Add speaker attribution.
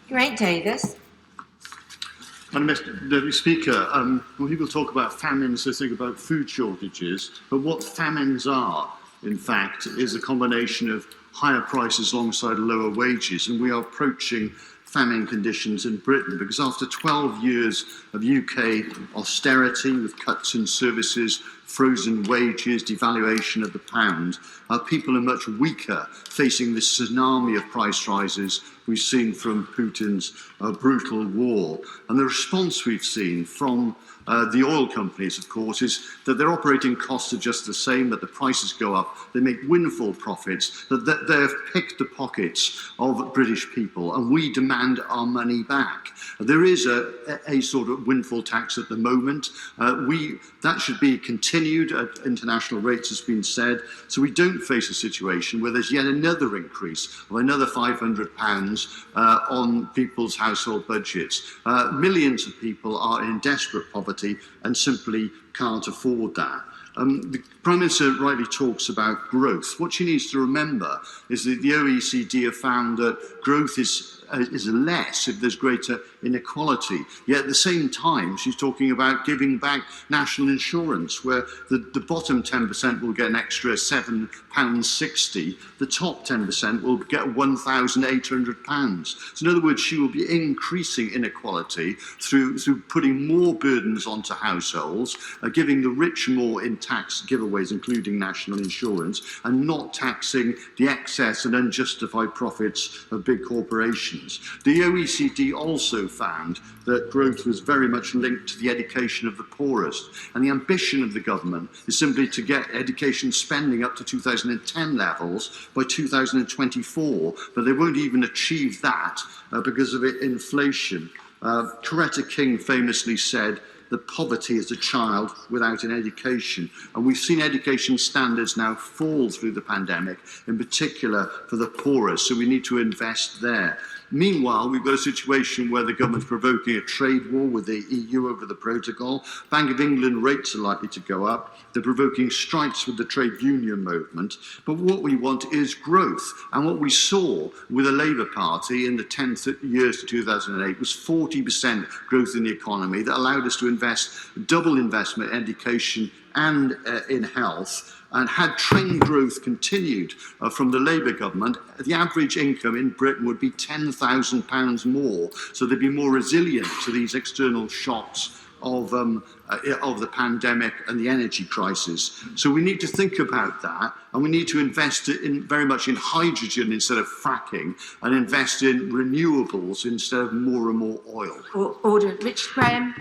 Speaker 1: Great, Davis.
Speaker 2: Mr. Speaker, when people talk about famines, they think about food shortages, but what famines are, in fact, is a combination of higher prices alongside lower wages, and we are approaching famine conditions in Britain because after 12 years of UK austerity with cuts in services, frozen wages, devaluation of the pound, people are much weaker facing this tsunami of price rises we've seen from Putin's brutal war. And the response we've seen from the oil companies, of course, is that their operating costs are just the same, that the prices go up, they make windfall profits, that they've picked the pockets of British people, and we demand our money back. There is a sort of windfall tax at the moment. That should be continued at international rates, has been said, so we don't face a situation where there's yet another increase of another £500 on people's household budgets. Millions of people are in desperate poverty and simply can't afford that. The Prime Minister rightly talks about growth. What she needs to remember is that the OECD have found that growth is less if there's greater inequality. Yet at the same time, she's talking about giving back national insurance, where the bottom 10% will get an extra £7.60, the top 10% will get £1,800. So in other words, she will be increasing inequality through putting more burdens onto households, giving the rich more in tax giveaways, including national insurance, and not taxing the excess and unjustified profits of big corporations. The OECD also found that growth was very much linked to the education of the poorest, and the ambition of the government is simply to get education spending up to 2010 levels by 2024, but they won't even achieve that because of inflation. Coretta King famously said that poverty is a child without an education. And we've seen education standards now fall through the pandemic, in particular for the poorest, so we need to invest there. Meanwhile, we've got a situation where the government's provoking a trade war with the EU over the protocol. Bank of England rates are likely to go up. They're provoking strikes with the trade union movement. But what we want is growth. And what we saw with the Labour Party in the 10 years to 2008 was 40% growth in the economy that allowed us to invest double investment in education and in health. And had trend growth continued from the Labour government, the average income in Britain would be £10,000 more. So they'd be more resilient to these external shocks of the pandemic and the energy crisis. So we need to think about that, and we need to invest very much in hydrogen instead of fracking, and invest in renewables instead of more and more oil.
Speaker 1: Order. Richard Graham.